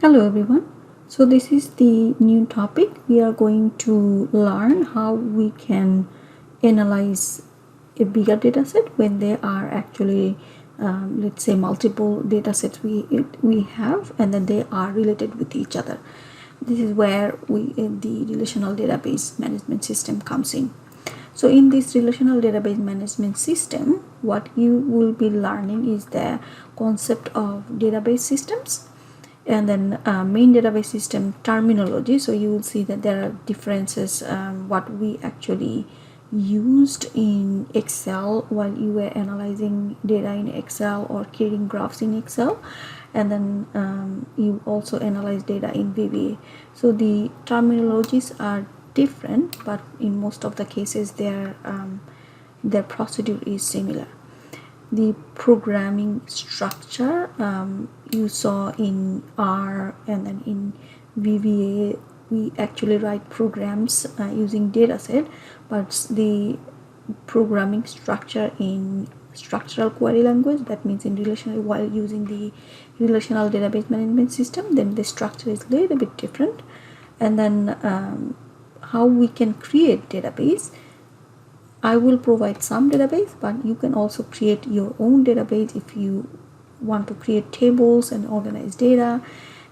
Hello everyone. So this is the new topic. We are going to learn how we can analyze a bigger data set when there are actually let's say multiple data sets we have, and then they are related with each other. This is where the relational database management system comes in. So in this relational database management system, what you will be learning is the concept of database systems, and then main database system terminology. So you will see that there are differences what we actually used in Excel while you were analyzing data in Excel or creating graphs in Excel, and then you also analyze data in VBA. So the terminologies are different, but in most of the cases their procedure is similar. The programming structure you saw in R, and then in VBA we actually write programs using dataset, but the programming structure in structural query language, that means in relational, while using the relational database management system, then the structure is a little bit different. And then how we can create database, I will provide some database, but you can also create your own database if you want to create tables and organize data.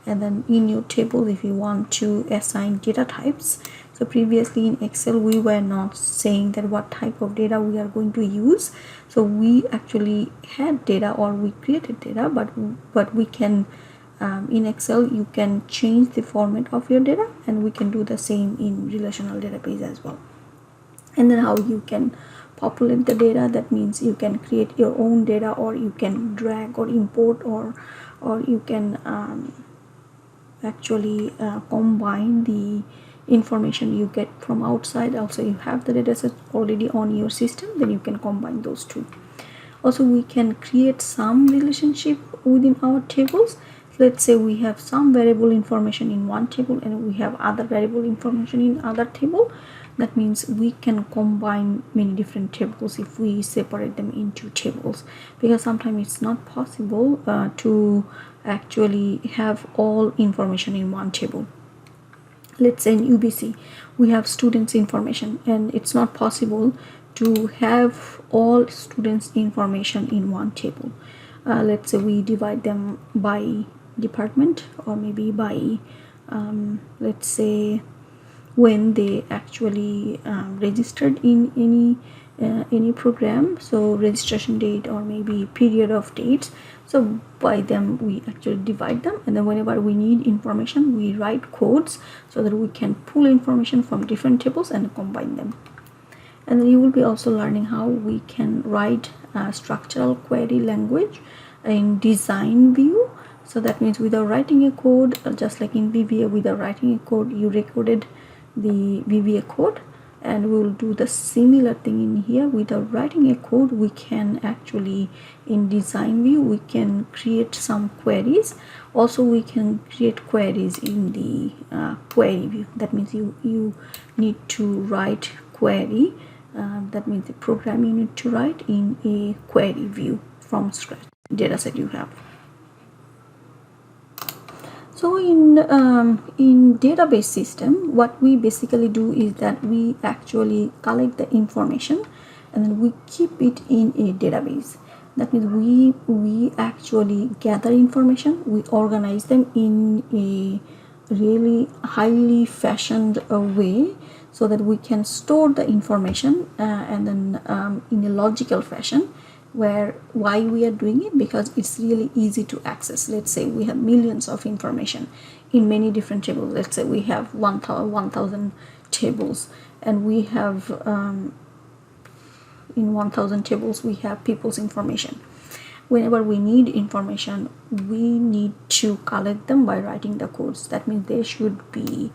And then in your table, if you want to assign data types. So previously in Excel we were not saying that what type of data we are going to use, so we actually had data or we created data, but we can in Excel you can change the format of your data, and we can do the same in relational database as well. And then how you can populate the data, that means you can create your own data, or you can drag or import, or you can actually combine the information you get from outside. Also, you have the data set already on your system, then you can combine those two. Also, we can create some relationship within our tables. Let's say we have some variable information in one table and we have other variable information in other table. That means we can combine many different tables if we separate them into tables, because sometimes it's not possible to actually have all information in one table. Let's say in UBC we have students information, and it's not possible to have all students information in one table. Let's say we divide them by department, or maybe by let's say when they actually registered in any program, so registration date or maybe period of dates. So by them we actually divide them, and then whenever we need information we write codes so that we can pull information from different tables and combine them. And then you will be also learning how we can write structural query language in design view. So that means without writing a code, just like in VBA, without writing a code you recorded the VBA code, and we will do the similar thing in here. Without writing a code, we can actually in design view we can create some queries. Also we can create queries in the query view. That means you need to write query, that means the program you need to write in a query view from scratch dataset you have. So in database system, what we basically do is that we actually collect the information and then we keep it in a database. That means we actually gather information, we organize them in a really highly fashioned way, so that we can store the information and then in a logical fashion. Why we are doing it? Because it's really easy to access. Let's say we have millions of information in many different tables. Let's say we have 1000 tables, and we have in 1000 tables we have people's information. Whenever we need information, we need to collect them by writing the codes. That means they should be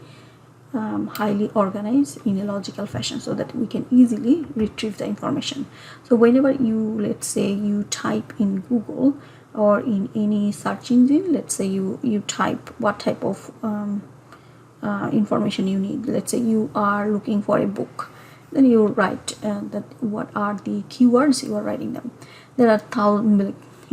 highly organized in a logical fashion, so that we can easily retrieve the information. So whenever you, let's say you type in Google or in any search engine, let's say you type what type of information you need. Let's say you are looking for a book, then you write that what are the keywords you are writing them. There are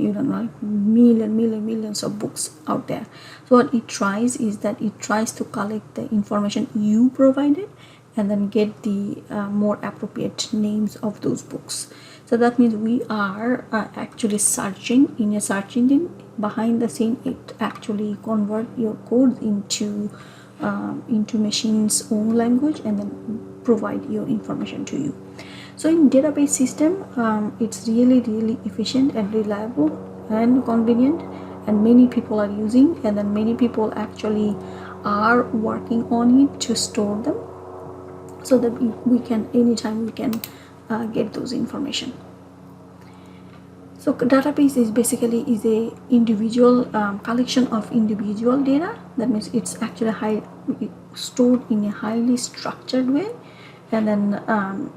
like millions of books out there. So what it tries is that it tries to collect the information you provided and then get the more appropriate names of those books. So that means we are actually searching in a search engine. Behind the scene, it actually convert your codes into machine's own language and then provide your information to you. So in database system, it's really efficient and reliable and convenient, and many people are using, and then many people actually are working on it to store them, so that we can anytime we can get those information. So database is basically a individual collection of individual data. That means it's actually stored in a highly structured way, and then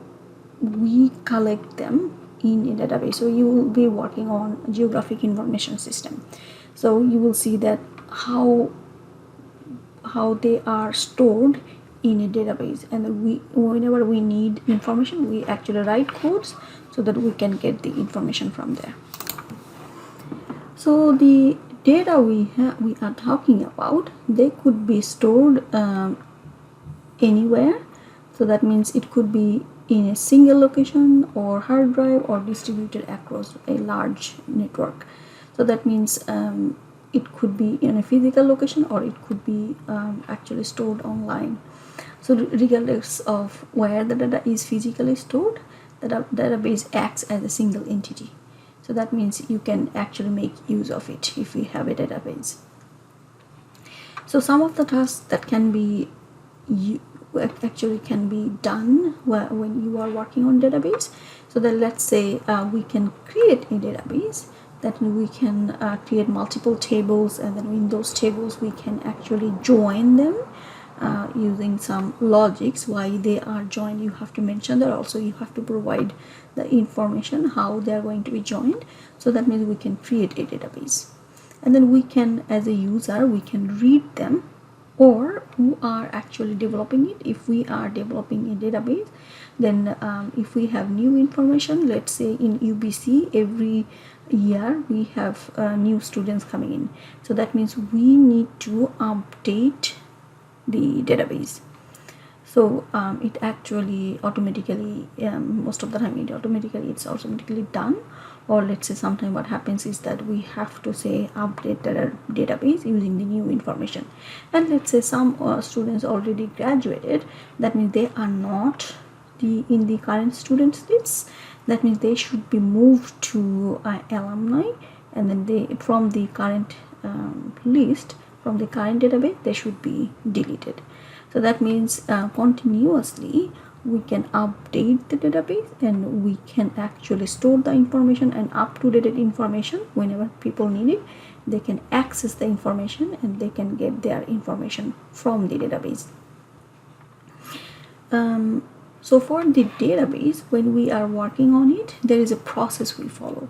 we collect them in a database. So you will be working on geographic information system. So you will see that how they are stored in a database, and whenever we need information, we actually write codes so that we can get the information from there. So the data we are talking about, they could be stored anywhere. So that means it could be in a single location or hard drive or distributed across a large network. So that means it could be in a physical location, or it could be actually stored online. So regardless of where the data is physically stored, the database acts as a single entity. So that means you can actually make use of it if you have a database. So some of the tasks that can be done when you are working on database. So that let's say we can create a database, that we can create multiple tables, and then in those tables we can actually join them using some logics. Why they are joined, you have to mention that. Also you have to provide the information how they are going to be joined. So that means we can create a database, and then we can, as a user, we can read them, or who are actually developing it. If we are developing a database, then if we have new information, let's say in UBC every year we have new students coming in, so that means we need to update the database. So it actually automatically, most of the time it's automatically done. Or let's say sometime what happens is that we have to say update the database using the new information. And let's say some students already graduated, that means they are not in the current students list. That means they should be moved to alumni, and then they from the current list, from the current database, they should be deleted. So that means continuously we can update the database, and we can actually store the information and up-to-date information. Whenever people need it, they can access the information and they can get their information from the database. So for the database, when we are working on it, there is a process we follow.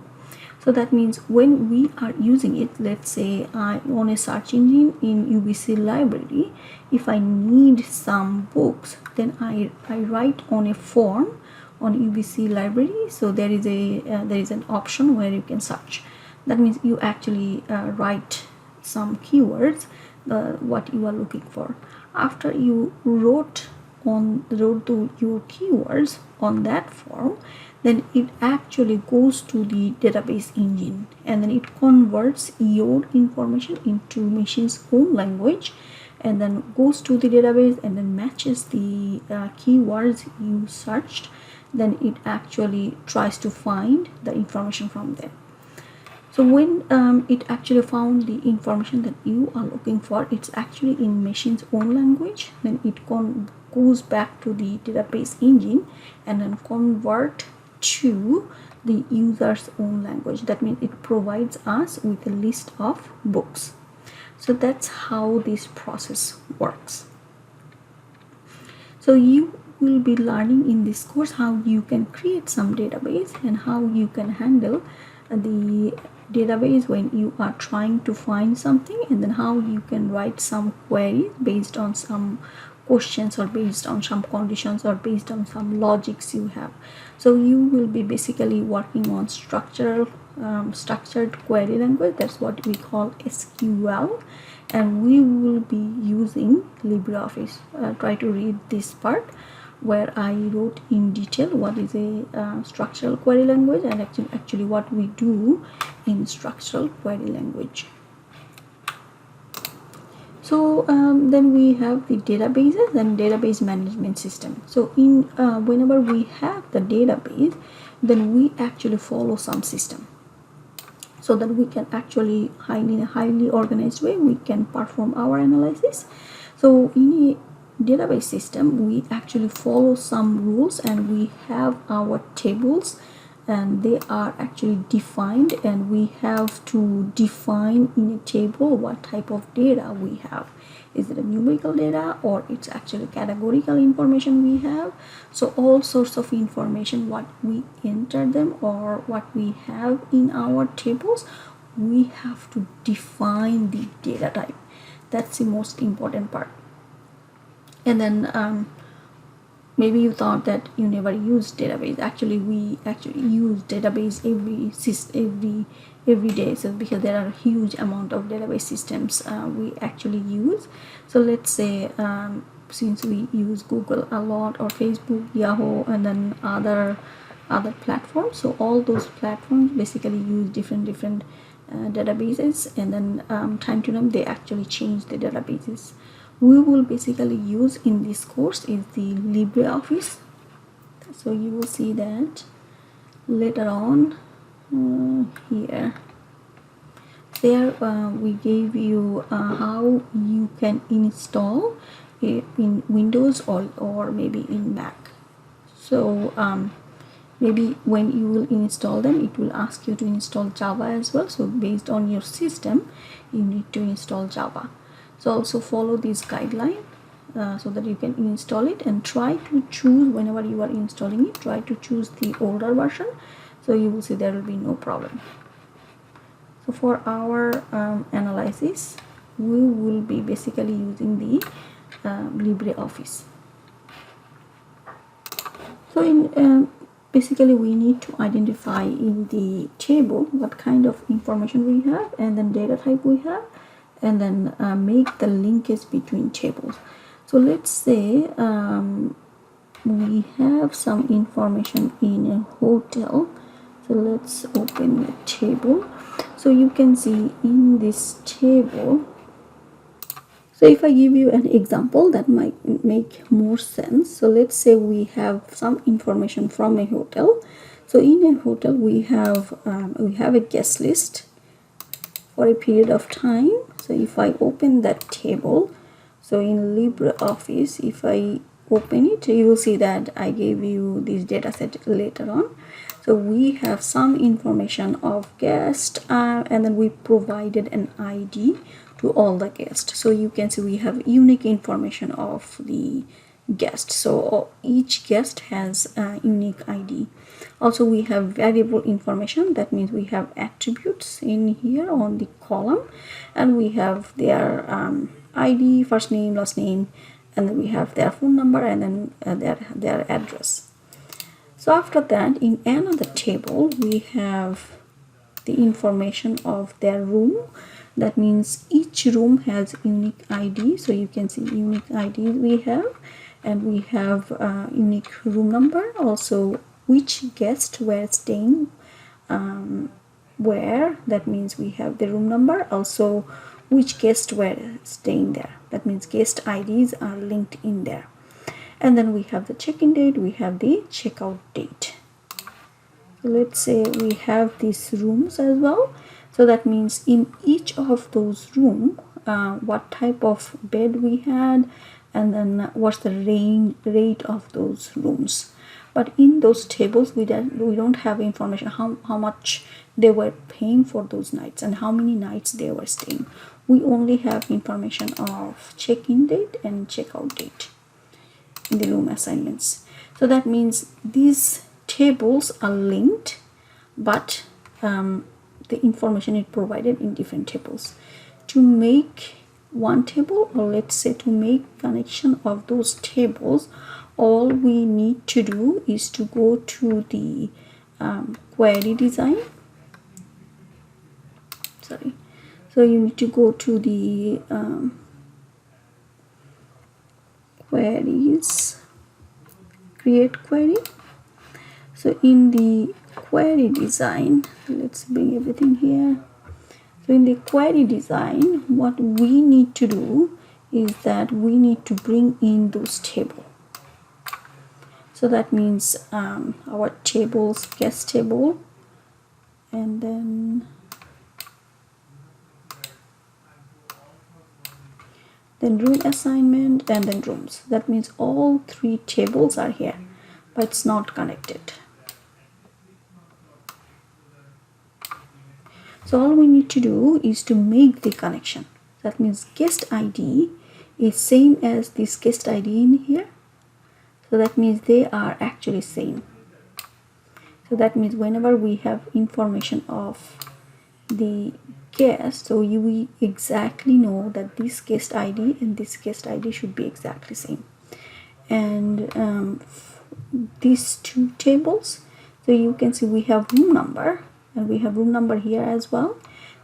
So that means when we are using it, let's say on a search engine in UBC library, if I need some books, then I write on a form on UBC library. So there is an option where you can search. That means you actually write some keywords, what you are looking for. After you wrote to your keywords on that form, then it actually goes to the database engine, and then it converts your information into machine's own language, and then goes to the database and then matches the keywords you searched. Then it actually tries to find the information from there. So when it actually found the information that you are looking for, it's actually in machine's own language. Then it goes back to the database engine and then convert to the user's own language. That means it provides us with a list of books. So that's how this process works. So you will be learning in this course how you can create some database and how you can handle the database when you are trying to find something, and then how you can write some queries based on some questions, or based on some conditions, or based on some logics you have. So you will be basically working on structural structured query language, that's what we call SQL, and we will be using LibreOffice. Try to read this part where I wrote in detail what is a structural query language and actually what we do in structural query language. So then we have the databases and database management system. So in whenever we have the database, then we actually follow some system, so that we can actually in a highly organized way we can perform our analysis. So in a database system we actually follow some rules, and we have our tables, and they are actually defined, and we have to define in a table what type of data we have. Is it a numerical data or it's actually categorical information we have? So all sorts of information what we enter them or what we have in our tables, we have to define the data type. That's the most important part. And then maybe you thought that you never use database. Actually we actually use database every day, so because there are a huge amount of database systems we actually use. So let's say since we use Google a lot, or Facebook, Yahoo, and then other platforms, so all those platforms basically use different databases, and then time to time they actually change the databases. We will basically use in this course is the LibreOffice. So you will see that later on here. There we gave you how you can install it in Windows or maybe in Mac. So maybe when you will install them, it will ask you to install Java as well. So based on your system, you need to install Java. So also follow this guideline so that you can install it, and try to choose, whenever you are installing it, try to choose the older version, so you will see there will be no problem. So for our analysis, we will be basically using the LibreOffice. So in basically we need to identify in the table what kind of information we have, and then data type we have, and then make the linkage between tables. So let's say we have some information in a hotel. So let's open the table. So you can see in this table, so if I give you an example that might make more sense. So let's say we have some information from a hotel. So in a hotel we have a guest list for a period of time. So if I open that table, so in LibreOffice, if I open it, you will see that I gave you this data set later on. So we have some information of guest, and then we provided an ID to all the guests. So you can see we have unique information of the guest. So each guest has a unique ID. Also we have variable information, that means we have attributes in here on the column, and we have their ID, first name, last name, and then we have their phone number, and then their address. So after that, in another table we have the information of their room. That means each room has unique ID. So you can see unique ID we have, and we have unique room number, also which guests were staying where. That means we have the room number, also which guests were staying there. That means guest IDs are linked in there. And then we have the check-in date, we have the checkout date. So let's say we have these rooms as well. So that means in each of those rooms, what type of bed we had, and then what's the rate of those rooms. But in those tables we don't have information how much they were paying for those nights and how many nights they were staying. We only have information of check-in date and checkout date in the room assignments. So that means these tables are linked, but the information is provided in different tables. To make one table, or let's say to make connection of those tables, all we need to do is to go to the query design. So you need to go to the queries, create query. So in the query design, let's bring everything here. So in the query design, what we need to do is that we need to bring in those tables. So that means our tables, guest table, and then room assignment, and then rooms. That means all three tables are here, but it's not connected. So all we need to do is to make the connection. That means guest ID is same as this guest ID in here. So that means they are actually same. So that means whenever we have information of the guest, so we exactly know that this guest ID and this guest ID should be exactly same. And these two tables, so you can see we have room number and we have room number here as well.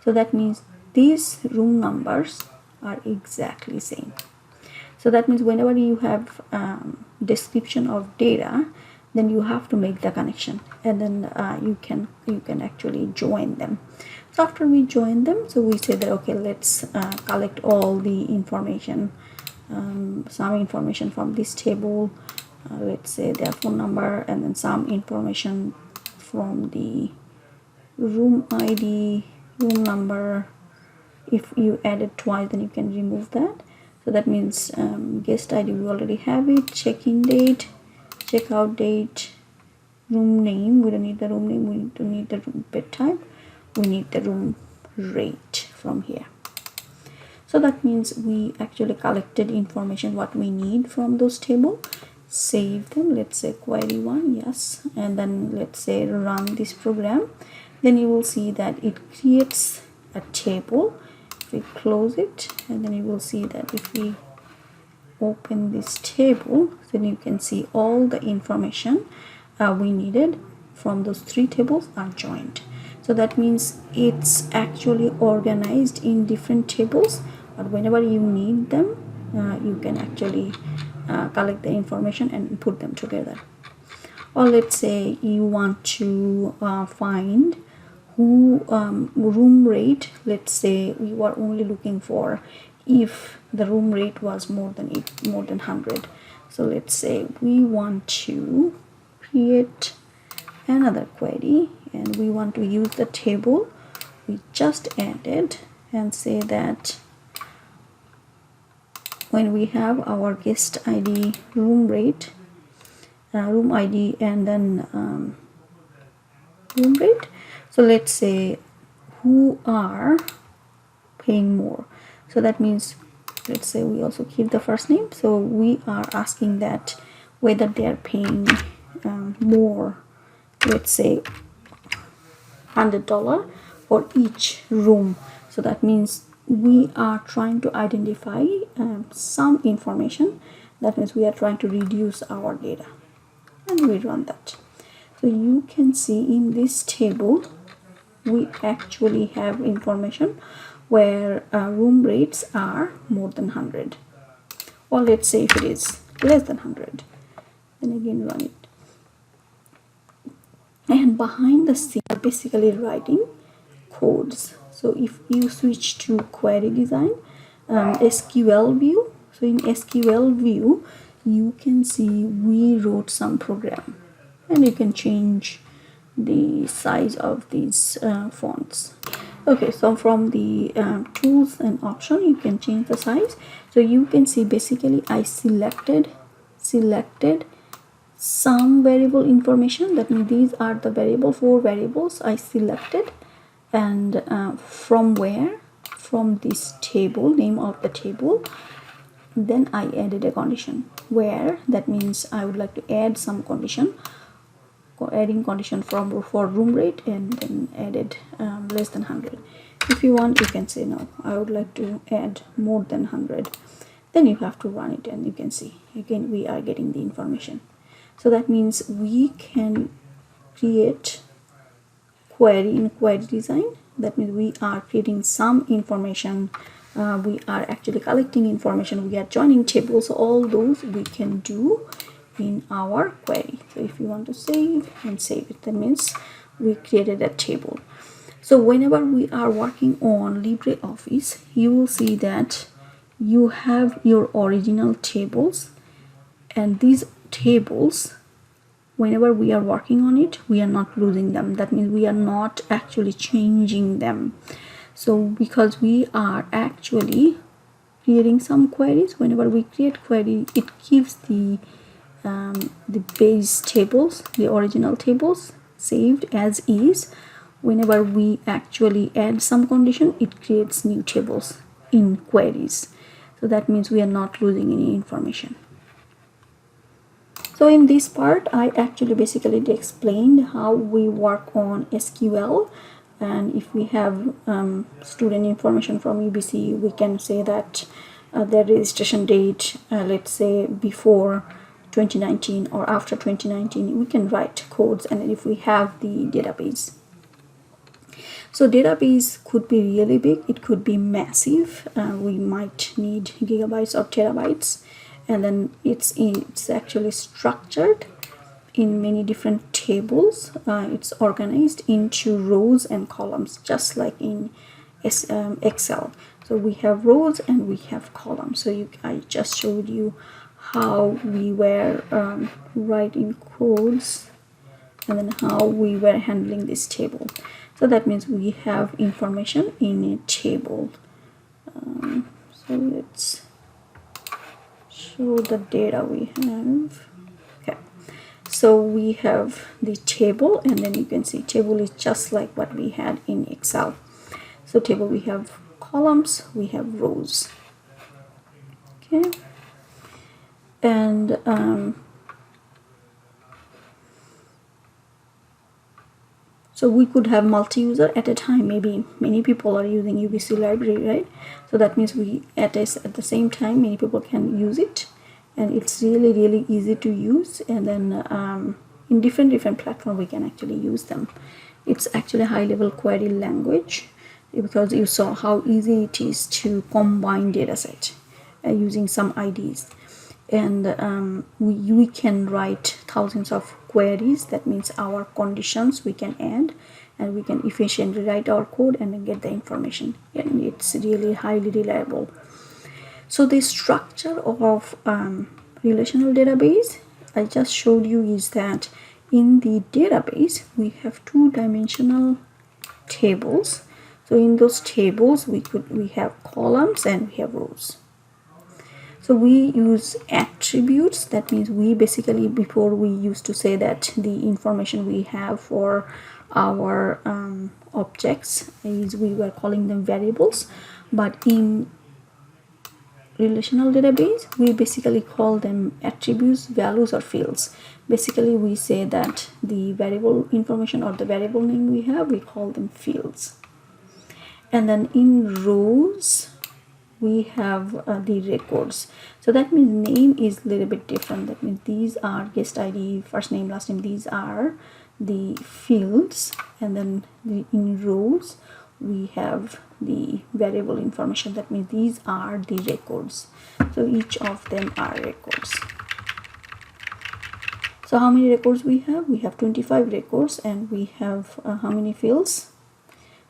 So that means these room numbers are exactly same. So that means whenever you have description of data, then you have to make the connection, and then you can actually join them. So after we join them, so we say that okay, let's collect all the information, some information from this table, let's say their phone number, and then some information from the room ID, room number. If you add it twice, then you can remove that. So that means guest ID we already have it, check-in date, check-out date, room name, we don't need the room name, we don't need the room bed type, we need the room rate from here. So that means we actually collected information what we need from those table, save them, let's say query 1, yes, and then let's say run this program. Then you will see that it creates a table. We close it, and then you will see that if we open this table, then you can see all the information we needed from those three tables are joined. So that means it's actually organized in different tables, but whenever you need them, you can actually collect the information and put them together. Or let's say you want to find who room rate. Let's say we were only looking for if the room rate was more than 100. So let's say we want to create another query and we want to use the table we just added and say that when we have our guest ID, room rate, room ID, and then room rate. So let's say who are paying more. So that means let's say we also keep the first name. So we are asking that whether they are paying more, let's say $100 for each room. So that means we are trying to identify some information. That means we are trying to reduce our data, and we run that. So you can see in this table we actually have information where room rates are more than 100, or let's say if it is less than 100, then again run it. And behind the scene are basically writing codes. So if you switch to query design, SQL view, so in SQL view you can see we wrote some program, and you can change the size of these fonts. Okay, so from the tools and option you can change the size. So you can see basically I selected some variable information. That means these are the variable, 4 variables I selected, and from where, from this table, name of the table, then I added a condition where, that means I would like to add some condition, adding condition for room rate, and then added less than 100. If you want, you can say no, I would like to add more than 100. Then you have to run it, and you can see again we are getting the information. So that means we can create query in query design. That means we are creating some information, we are actually collecting information, we are joining tables. All those we can do in our query. So if you want to save and save it, that means we created a table. So whenever we are working on LibreOffice, you will see that you have your original tables, and these tables, whenever we are working on it, we are not losing them. That means we are not actually changing them. So because we are actually creating some queries, whenever we create query, it keeps the base tables, the original tables, saved as is. Whenever we actually add some condition, it creates new tables in queries. So that means we are not losing any information. So in this part, I actually basically explained how we work on SQL. And if we have student information from UBC, we can say that their registration date, let's say before 2019 or after 2019, we can write codes. And if we have the database, so database could be really big, it could be massive, we might need gigabytes or terabytes. And then it's actually structured in many different tables. It's organized into rows and columns, just like in Excel. So we have rows and we have columns. So I just showed you how we were writing codes, and then how we were handling this table. So that means we have information in a table. So let's show the data we have. Okay, so we have the table, and then you can see table is just like what we had in Excel. So table, we have columns, we have rows. Okay, and so we could have multi-user at a time. Maybe many people are using UBC library, right? So that means we at the same time many people can use it, and it's really easy to use. And then in different platform we can actually use them. It's actually a high-level query language, because you saw how easy it is to combine dataset using some IDs. And we can write thousands of queries. That means our conditions we can add, and we can efficiently write our code and then get the information, and it's really highly reliable. So the structure of relational database I just showed you is that in the database we have two-dimensional tables. So in those tables we have columns and we have rows. So we use attributes. That means we basically, before we used to say that the information we have for our objects is, we were calling them variables, but in relational database we basically call them attributes, values, or fields. Basically we say that the variable information or the variable name we have, we call them fields. And then in rows we have the records. So that means name is a little bit different. That means these are guest ID, first name, last name, these are the fields. And then in rows we have the variable information. That means these are the records. So each of them are records. So how many records we have? We have 25 records, and we have how many fields?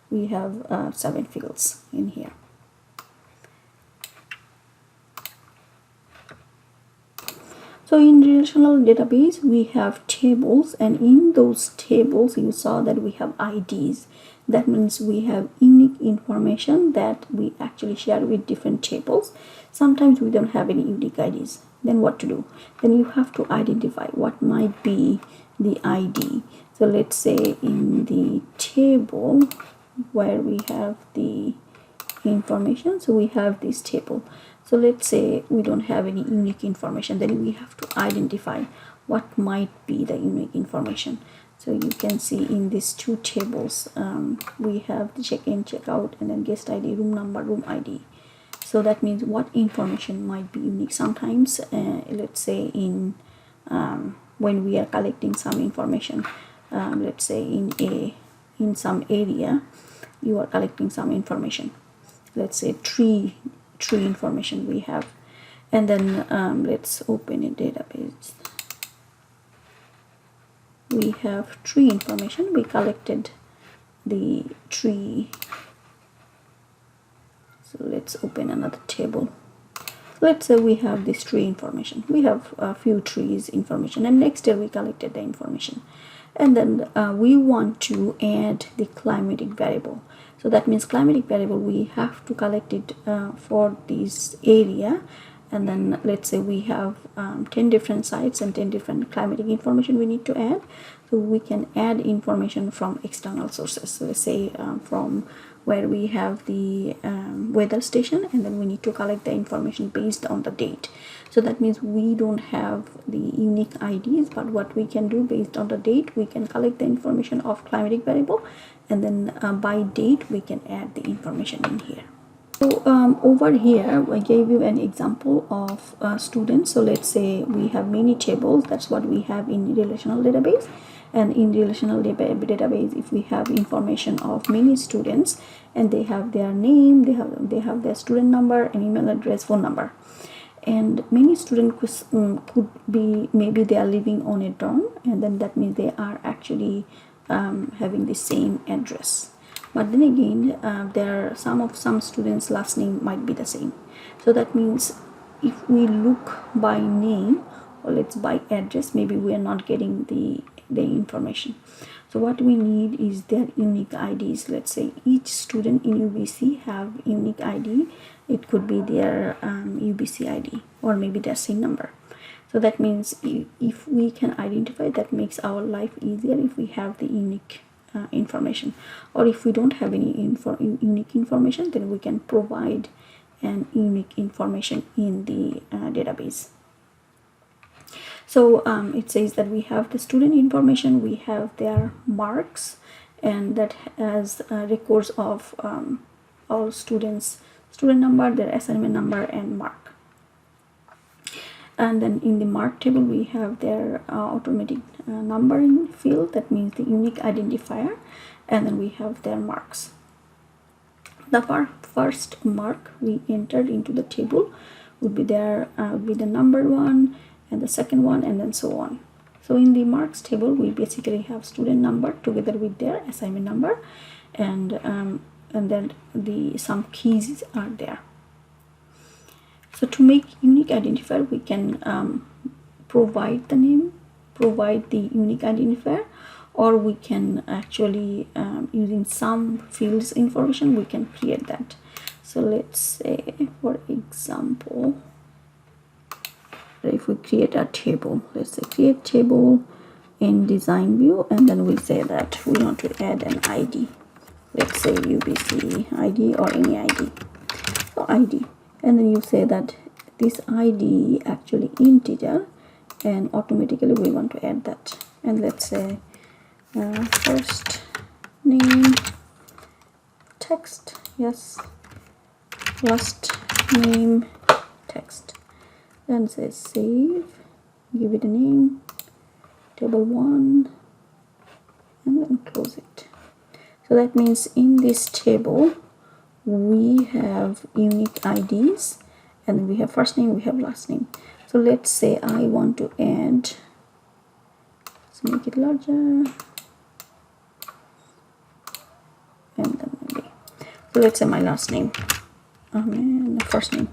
We have 7 fields in here. So in relational database we have tables, and in those tables you saw that we have IDs. That means we have unique information that we actually share with different tables. Sometimes we don't have any unique IDs. Then what to do? Then you have to identify what might be the ID. So let's say in the table where we have the information, so we have this table. So let's say we don't have any unique information, then we have to identify what might be the unique information. So you can see in these two tables we have the check-in, check-out, and then guest ID, room number, room ID. So that means what information might be unique. Sometimes let's say in when we are collecting some information, let's say in a in some area you are collecting some information. Let's say tree information we have, and then let's open a database. We have tree information. We collected the tree. So let's open another table. Let's say we have this tree information. We have a few trees information, and next year we collected the information, and then we want to add the climatic variable. So that means climatic variable, we have to collect it for this area, and then let's say we have 10 different sites and 10 different climatic information we need to add. So we can add information from external sources. So let's say from where we have the weather station, and then we need to collect the information based on the date. So that means we don't have the unique IDs, but what we can do based on the date, we can collect the information of climatic variable, and then by date we can add the information in here. So over here I gave you an example of students. So let's say we have many tables. That's what we have in relational database. And in relational database, if we have information of many students and they have their name, they have their student number and email address, phone number, and many students could be, maybe they are living on a dorm, and then that means they are actually having the same address. But then again, there are some students' last name might be the same. So that means if we look by name, or let's by address, maybe we are not getting the information. So what we need is their unique IDs. Let's say each student in UBC have unique ID. It could be their UBC ID, or maybe their SIN number. So that means if we can identify, that makes our life easier if we have the unique information. Or if we don't have any unique information, then we can provide an unique information in the database. So it says that we have the student information, we have their marks, and that has records of all students' student number, their assignment number, and mark. And then in the mark table we have their automatic numbering field, that means the unique identifier, and then we have their marks. The first mark we entered into the table would be the number one, and the second one, and then so on. So in the marks table we basically have student number together with their assignment number, and then some keys are there. So to make unique identifier, we can provide the name, provide the unique identifier, or we can actually using some fields information we can create that. So let's say, for example, if we create a table, let's say create table in design view, and then we say that we want to add an ID. Let's say UBC ID or any ID. So ID, and then you say that this ID actually integer, and automatically we want to add that. And let's say first name text, yes, last name text. Then say save, give it a name, table 1, and then close it. So that means in this table we have unique IDs, and we have first name, we have last name. So let's say I want to add, let's make it larger, and then maybe, so let's say my last name, and the first name,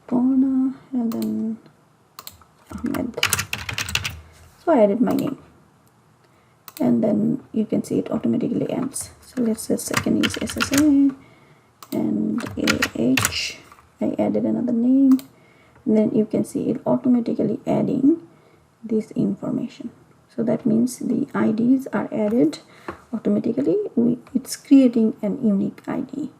Borna, and then Ahmed. So I added my name, and then you can see it automatically ends. So let's say second is SSA and AH. I added another name, and then you can see it automatically adding this information. So that means the IDs are added automatically. It's creating an unique ID.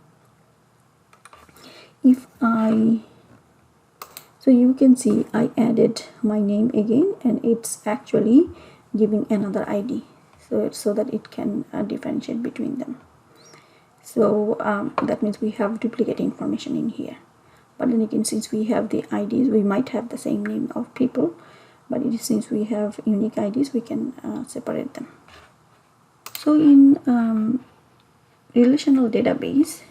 So you can see I added my name again, and it's actually giving another ID, so that it can differentiate between them. So that means we have duplicate information in here. But then again, since we have the IDs, we might have the same name of people, but since we have unique IDs, we can separate them. So in relational database,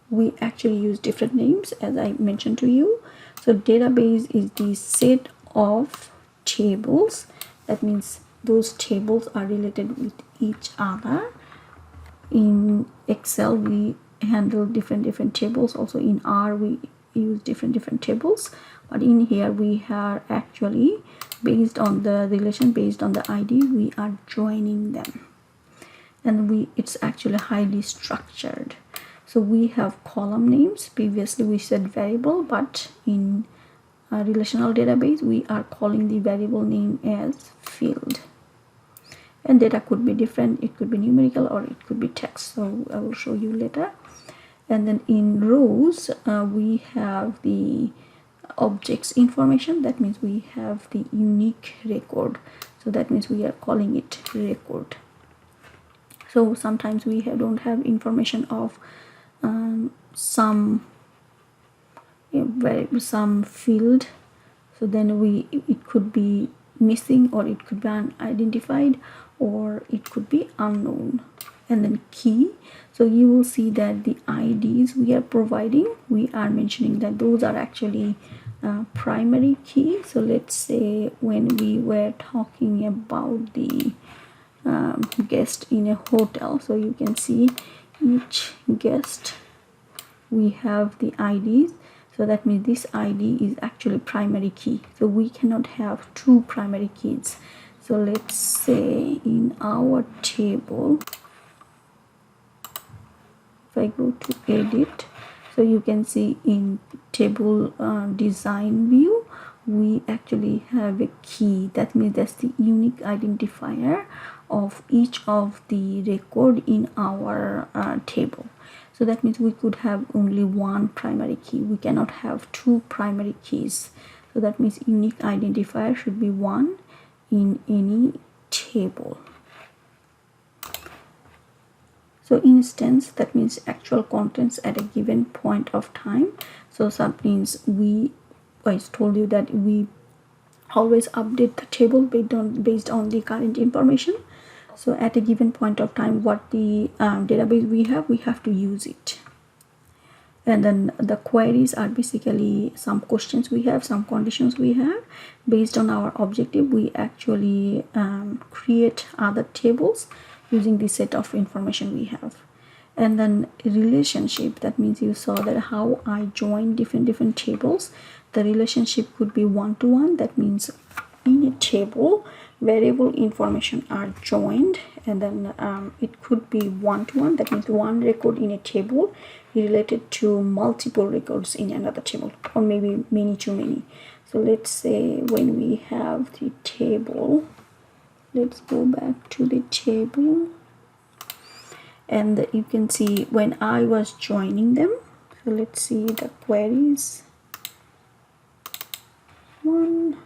we actually use different names, as I mentioned to you. So database is the set of tables. That means those tables are related with each other. In Excel we handle different tables. Also in R we use different tables, but in here we are actually based on the relation, based on the ID, we are joining them, and it's actually highly structured. So we have column names. Previously we said variable, but in a relational database we are calling the variable name as field. And data could be different, it could be numerical or it could be text, so I will show you later. And then in rows we have the objects information. That means we have the unique record, so that means we are calling it record. So sometimes we don't have information of some field, so then it could be missing, or it could be unidentified, or it could be unknown. And then key, so you will see that the IDs we are providing, we are mentioning that those are actually primary key. So let's say when we were talking about the guest in a hotel, so you can see each guest we have the IDs. So that means this ID is actually primary key, so we cannot have two primary keys. So let's say in our table, if I go to edit, so you can see in table design view we actually have a key. That means that's the unique identifier of each of the record in our table. So that means we could have only one primary key, we cannot have two primary keys. So that means unique identifier should be one in any table. So instance, that means actual contents at a given point of time. So that means I told you that we always update the table based on the current information. So at a given point of time, what the database we have to use it. And then the queries are basically some questions we have, some conditions we have. Based on our objective, we actually create other tables using the set of information we have. And then relationship, that means you saw that how I join different tables. The relationship could be one-to-one. That means in a table variable information are joined, and then it could be one-to-one. That means one record in a table related to multiple records in another table, or maybe many to many. So let's say when we have the table, let's go back to the table, and you can see when I was joining them. So let's see the queries. One,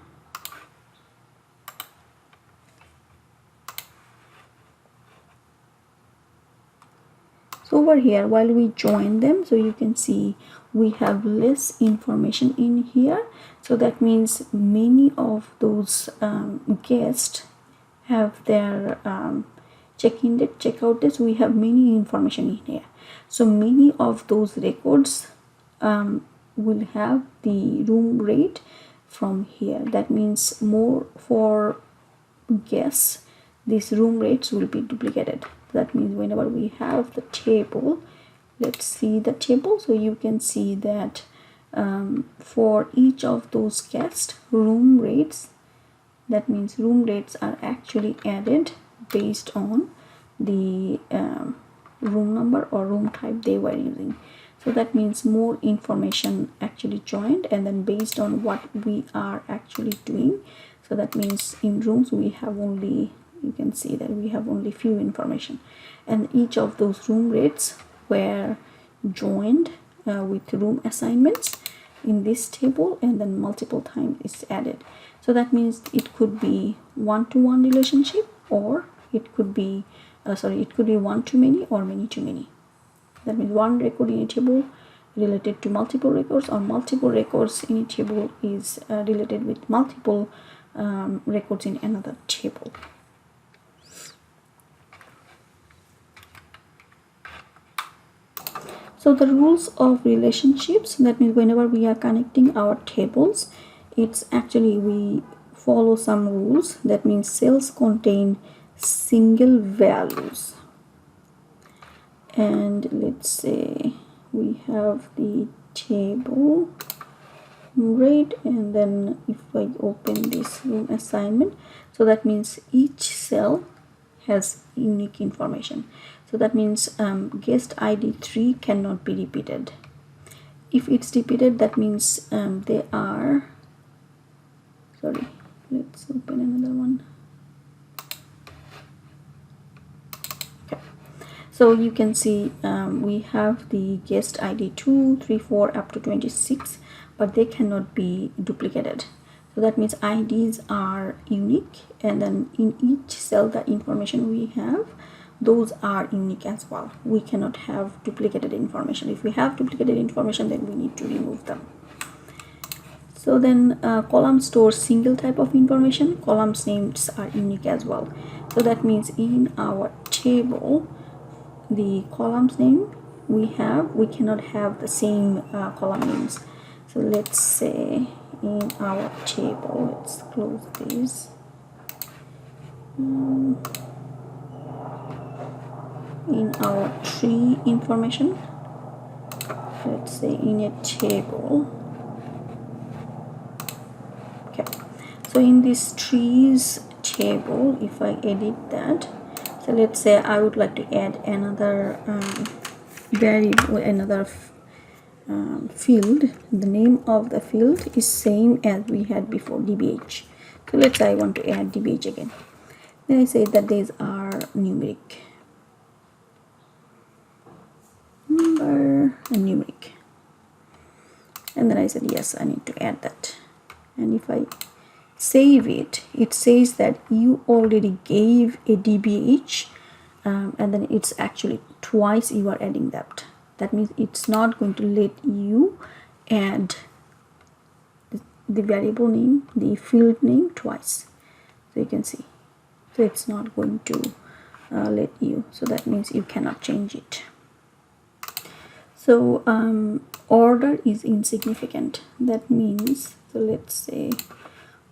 so over here while we join them, so you can see we have less information in here. So that means many of those guests have their check-in date, check-out dates. We have many information in here. So many of those records will have the room rate from here. That means more for guests, these room rates will be duplicated. That means whenever we have the table, let's see the table. So you can see that for each of those guests, room rates, that means room rates are actually added based on the room number or room type they were using. So that means more information actually joined, and then based on what we are actually doing. So that means in rooms we have only, you can see that we have only few information, and each of those room rates were joined with room assignments in this table, and then multiple times is added. So that means it could be one-to-one relationship, or it could be it could be one-to-many or many-to-many. That means one record in a table related to multiple records, or multiple records in a table is related with multiple records in another table. So the rules of relationships, that means whenever we are connecting our tables, it's actually we follow some rules. That means cells contain single values. And let's say we have the table, right? And then if I open this room assignment, so that means each cell has unique information. So that means guest ID 3 cannot be repeated. If it's repeated, that means they are, sorry, let's open another one. Okay, so you can see we have the guest ID 2, 3, 4 up to 26, but they cannot be duplicated. So that means IDs are unique, and then in each cell the information we have, those are unique as well. We cannot have duplicated information. If we have duplicated information, then we need to remove them. So then column stores single type of information. Columns names are unique as well. So that means in our table, the columns name we cannot have the same column names. So let's say in our table, let's close this. In our tree information, let's say in a table. Okay, so in this trees table, if I edit that, so let's say I would like to add another variable, another field. The name of the field is same as we had before, dbh. So let's say I want to add dbh again. Then I say that these are numeric, number and numeric, and then I said yes, I need to add that. And if I save it, it says that you already gave a dbh, and then it's actually twice you are adding that. That means it's not going to let you add the variable name, the field name twice. So you can see, so it's not going to let you. So that means you cannot change it. So order is insignificant. That means, so let's say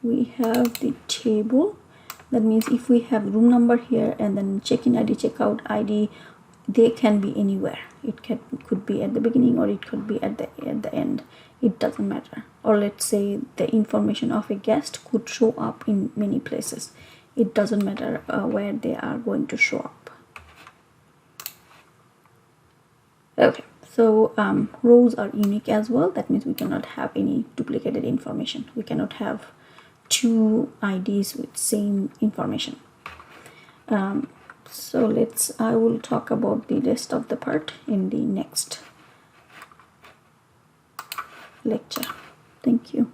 we have the table. That means if we have room number here and then check-in ID, checkout ID, they can be anywhere. It could be at the beginning or it could be at the end. It doesn't matter. Or let's say the information of a guest could show up in many places. It doesn't matter where they are going to show up. Okay, so rows are unique as well. That means we cannot have any duplicated information. We cannot have two IDs with same information. So I will talk about the rest of the part in the next lecture. Thank you.